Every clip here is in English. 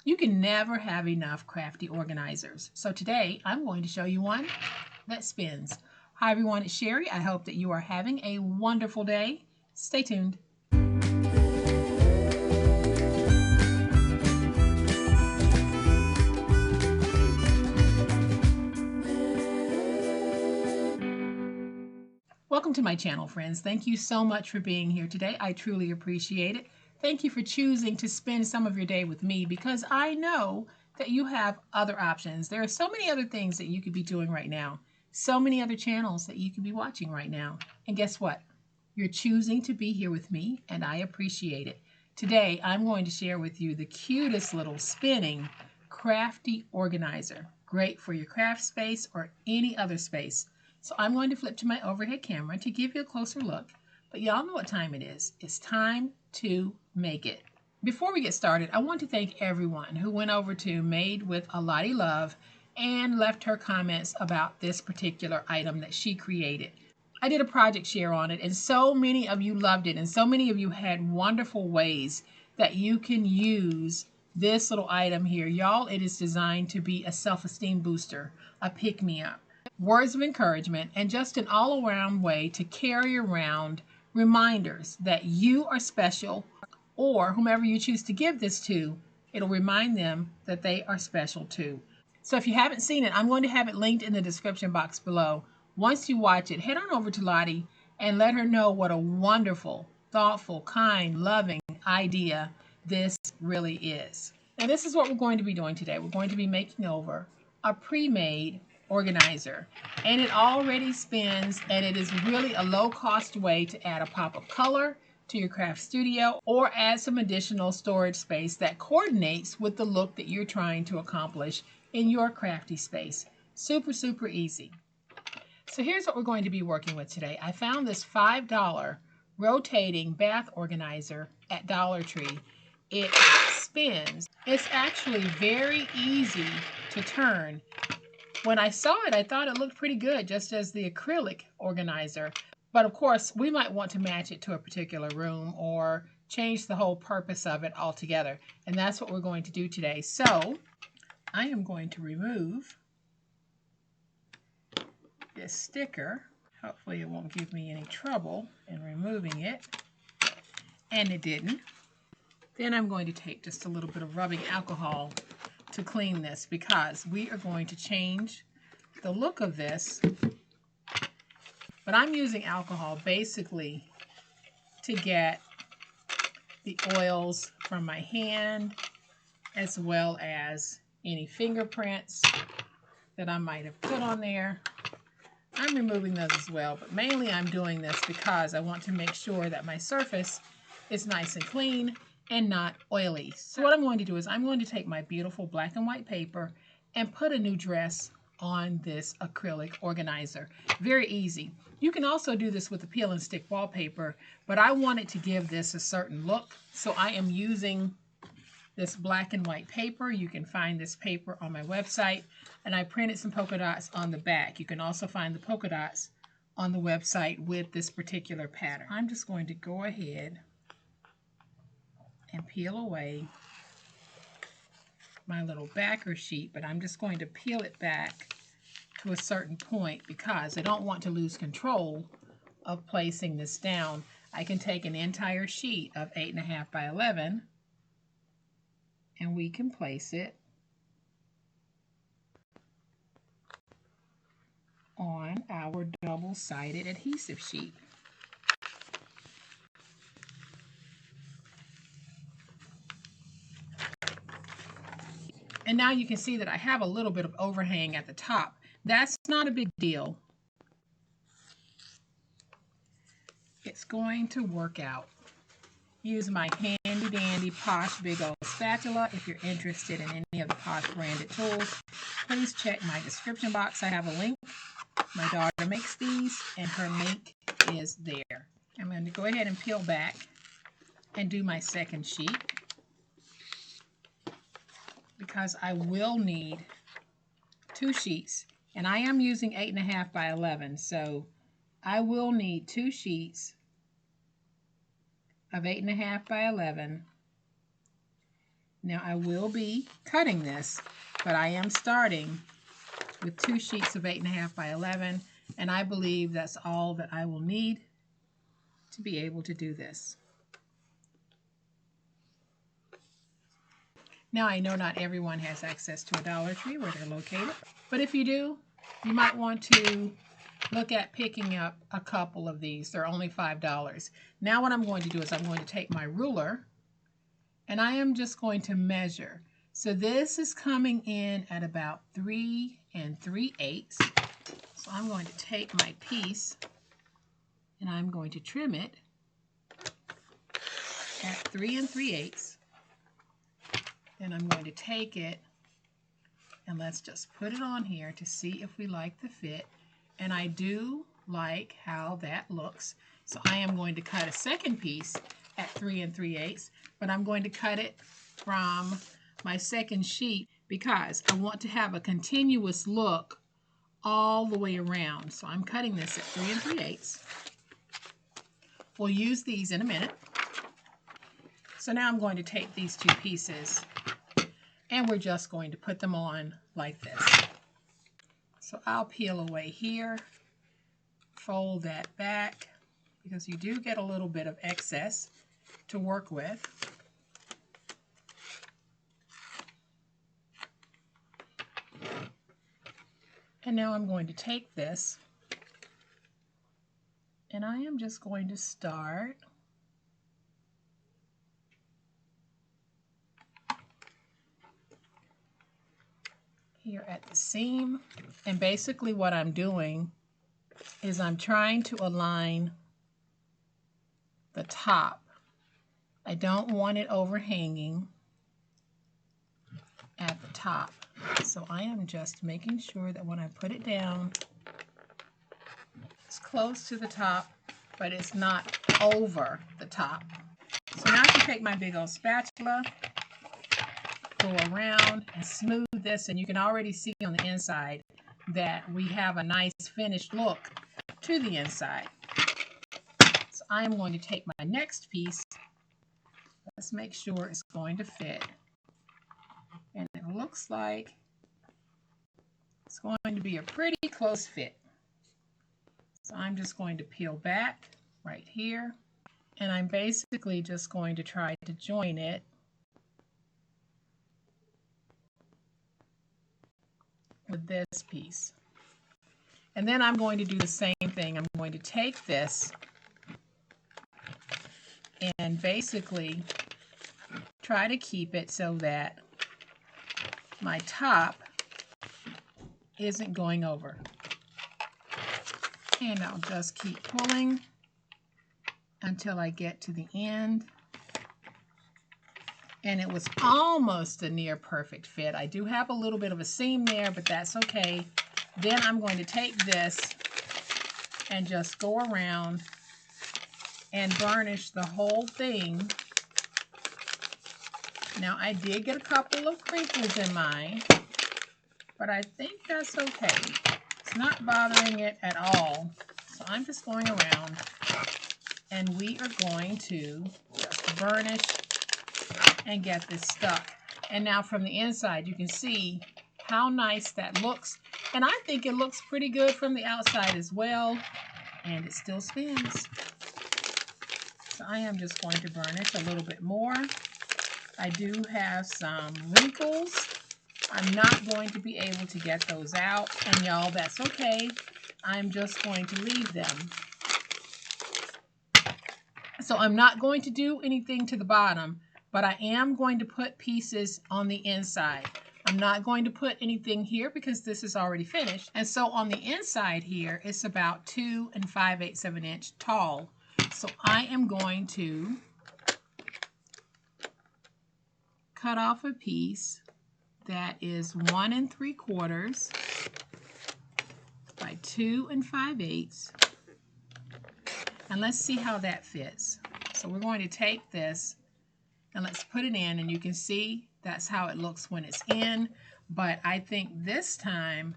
You can never have enough crafty organizers. So today I'm going to show you one that spins. Hi everyone, it's Sherry. I hope that you are having a wonderful day. Stay tuned. Welcome to my channel, friends. Thank you so much for being here today. I truly appreciate it. Thank you for choosing to spend some of your day with me because I know that you have other options. There are so many other things that you could be doing right now, so many other channels that you could be watching right now. And guess what? You're choosing to be here with me, and I appreciate it. Today, I'm going to share with you the cutest little spinning crafty organizer. Great for your craft space or any other space. So I'm going to flip to my overhead camera to give you a closer look. But y'all know what time it is. It's time to make it. Before we get started, I want to thank everyone who went over to Made with a Lottie Love and left her comments about this particular item that she created. I did a project share on it, and so many of you loved it, and so many of you had wonderful ways that you can use this little item here. Y'all, it is designed to be a self-esteem booster, a pick-me-up, words of encouragement, and just an all-around way to carry around reminders that you are special, or whomever you choose to give this to, it'll remind them that they are special too. So if you haven't seen it, I'm going to have it linked in the description box below. Once you watch it, head on over to Lottie and let her know what a wonderful, thoughtful, kind, loving idea this really is. Now this is what we're going to be doing today. We're going to be making over a pre-made organizer, and it already spins, and it is really a low-cost way to add a pop of color to your craft studio or add some additional storage space that coordinates with the look that you're trying to accomplish in your crafty space. Super, super easy. So here's what we're going to be working with today. I found this $5 rotating bath organizer at Dollar Tree. It spins. It's actually very easy to turn. When I saw it, I thought it looked pretty good, just as the acrylic organizer. But of course, we might want to match it to a particular room or change the whole purpose of it altogether. And that's what we're going to do today. So I am going to remove this sticker. Hopefully it won't give me any trouble in removing it. And it didn't. Then I'm going to take just a little bit of rubbing alcohol to clean this because we are going to change the look of this. But I'm using alcohol basically to get the oils from my hand as well as any fingerprints that I might have put on there. I'm removing those as well, but mainly I'm doing this because I want to make sure that my surface is nice and clean and not oily. So what I'm going to do is I'm going to take my beautiful black and white paper and put a new dress on this acrylic organizer. Very easy. You can also do this with the peel and stick wallpaper, but I wanted to give this a certain look, so I am using this black and white paper. You can find this paper on my website, and I printed some polka dots on the back. You can also find the polka dots on the website with this particular pattern. I'm just going to go ahead and peel away my little backer sheet, but I'm just going to peel it back to a certain point because I don't want to lose control of placing this down. I can take an entire sheet of 8.5 by 11 and we can place it on our double-sided adhesive sheet. And now you can see that I have a little bit of overhang at the top. That's not a big deal. It's going to work out. Use my handy dandy Posh Big Old spatula. If you're interested in any of the Posh branded tools, please check my description box. I have a link. My daughter makes these and her link is there. I'm going to go ahead and peel back and do my second sheet, because I will need 2 sheets, and I am using 8.5 by 11, so I will need 2 sheets of 8.5 by 11 Now I will be cutting this, but I am starting with 2 sheets of 8.5 by 11, and I believe that's all that I will need to be able to do this. Now I know not everyone has access to a Dollar Tree where they're located, but if you do, you might want to look at picking up a couple of these. They're only $5. Now what I'm going to do is I'm going to take my ruler and I am just going to measure. So this is coming in at about 3 3/8. So I'm going to take my piece and I'm going to trim it at 3 3/8. Then I'm going to take it and let's just put it on here to see if we like the fit. And I do like how that looks. So I am going to cut a second piece at 3 3/8, but I'm going to cut it from my second sheet because I want to have a continuous look all the way around. So I'm cutting this at 3 3/8. We'll use these in a minute. So now I'm going to take these two pieces and we're just going to put them on like this. So I'll peel away here, fold that back because you do get a little bit of excess to work with. And now I'm going to take this and I am just going to start here at the seam. And basically what I'm doing is I'm trying to align the top. I don't want it overhanging at the top. So I am just making sure that when I put it down, it's close to the top, but it's not over the top. So now I can take my big old spatula, go around and smooth this, and you can already see on the inside that we have a nice finished look to the inside. So I'm going to take my next piece. Let's make sure it's going to fit. And it looks like it's going to be a pretty close fit. So I'm just going to peel back right here. And I'm basically just going to try to join it with this piece. And then I'm going to do the same thing. I'm going to take this and basically try to keep it so that my top isn't going over. And I'll just keep pulling until I get to the end. And it was almost a near perfect fit. I do have a little bit of a seam there, but that's okay. Then I'm going to take this and just go around and burnish the whole thing. Now I did get a couple of crinkles in mine, but I think that's okay. It's not bothering it at all. So I'm just going around and we are going to just burnish and get this stuck. And now from the inside you can see how nice that looks. And I think it looks pretty good from the outside as well. And it still spins. So I am just going to burnish a little bit more. I do have some wrinkles. I'm not going to be able to get those out. And y'all, that's okay. I'm just going to leave them. So I'm not going to do anything to the bottom, but I am going to put pieces on the inside. I'm not going to put anything here because this is already finished. And so on the inside here, it's about 2 5/8 of an inch tall. So I am going to cut off a piece that is 1 3/4 by 2 5/8. And let's see how that fits. So we're going to take this and let's put it in, and you can see that's how it looks when it's in. But I think this time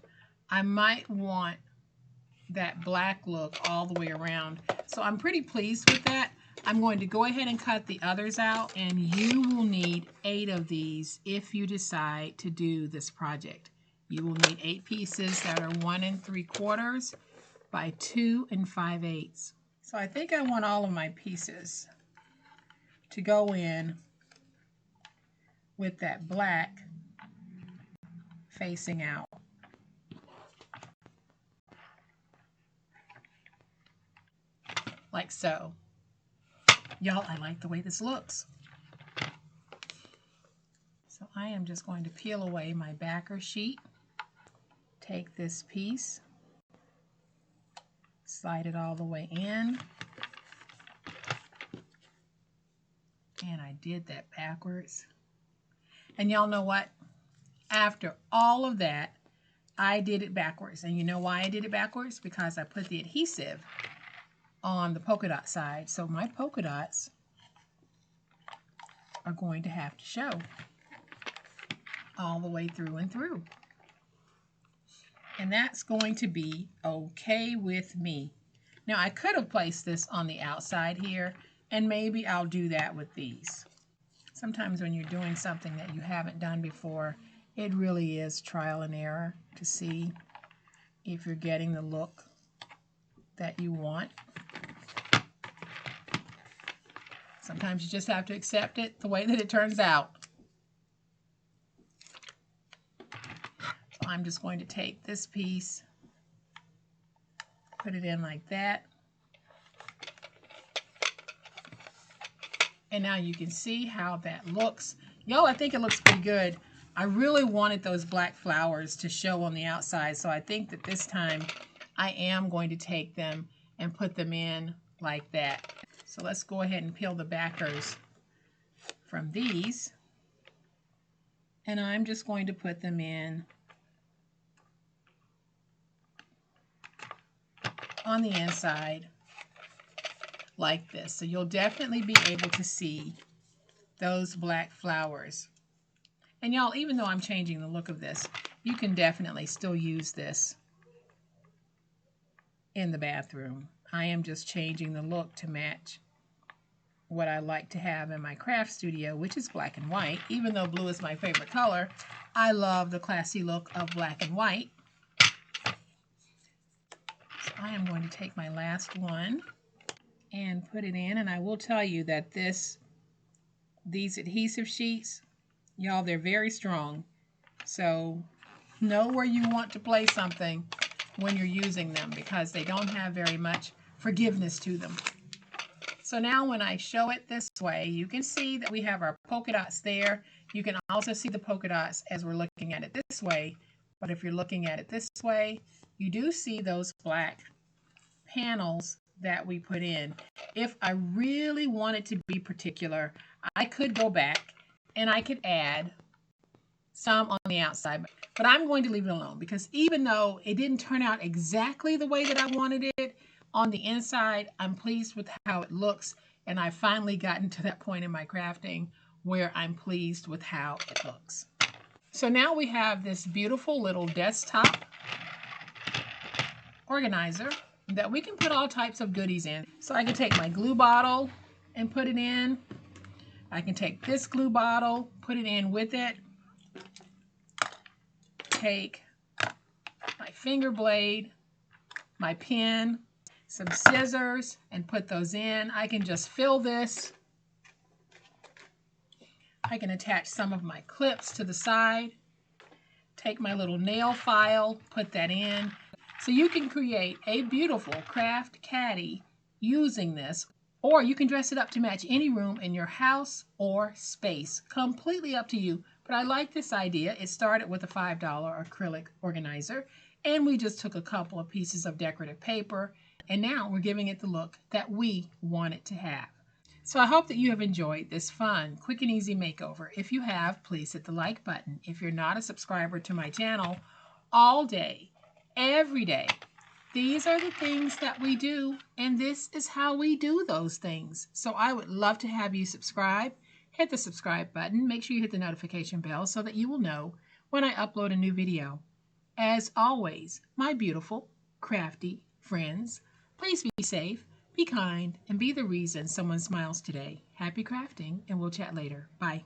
I might want that black look all the way around. So I'm pretty pleased with that. I'm going to go ahead and cut the others out, and you will need 8 of these if you decide to do this project. You will need 8 pieces that are 1 3/4 by 2 5/8. So I think I want all of my pieces to go in with that black facing out. Like so. Y'all, I like the way this looks. So I am just going to peel away my backer sheet. Take this piece, slide it all the way in. And I did that backwards. And y'all know what? After all of that, I did it backwards. And you know why I did it backwards? Because I put the adhesive on the polka dot side. So my polka dots are going to have to show all the way through and through. And that's going to be okay with me. Now I could have placed this on the outside here, and maybe I'll do that with these. Sometimes when you're doing something that you haven't done before, it really is trial and error to see if you're getting the look that you want. Sometimes you just have to accept it the way that it turns out. So I'm just going to take this piece, put it in like that. And now you can see how that looks. Yo, I think it looks pretty good. I really wanted those black flowers to show on the outside, so I think that this time I am going to take them and put them in like that. So let's go ahead and peel the backers from these. And I'm just going to put them in on the inside like this. So you'll definitely be able to see those black flowers. And y'all, even though I'm changing the look of this, you can definitely still use this in the bathroom. I am just changing the look to match what I like to have in my craft studio, which is black and white. Even though blue is my favorite color, I love the classy look of black and white. So I am going to take my last one and put it in, and I will tell you that these adhesive sheets, y'all, they're very strong. So know where you want to place something when you're using them, because they don't have very much forgiveness to them. So now when I show it this way, you can see that we have our polka dots there. You can also see the polka dots as we're looking at it this way. But if you're looking at it this way, you do see those black panels that we put in. If I really wanted to be particular, I could go back and I could add some on the outside, but I'm going to leave it alone, because even though it didn't turn out exactly the way that I wanted it on the inside, I'm pleased with how it looks, and I've finally gotten to that point in my crafting where I'm pleased with how it looks. So now we have this beautiful little desktop organizer that we can put all types of goodies in. So I can take my glue bottle and put it in. I can take this glue bottle, put it in with it. Take my finger blade, my pen, some scissors, and put those in. I can just fill this. I can attach some of my clips to the side. Take my little nail file, put that in. So you can create a beautiful craft caddy using this, or you can dress it up to match any room in your house or space. Completely up to you. But I like this idea. It started with a $5 acrylic organizer, and we just took a couple of pieces of decorative paper, and now we're giving it the look that we want it to have. So I hope that you have enjoyed this fun, quick and easy makeover. If you have, please hit the like button. If you're not a subscriber to my channel, all day, every day, these are the things that we do, and this is how we do those things. So I would love to have you subscribe. Hit the subscribe button. Make sure you hit the notification bell so that you will know when I upload a new video. As always, my beautiful, crafty friends, please be safe, Be kind and be the reason someone smiles today. Happy crafting, and we'll chat later. Bye.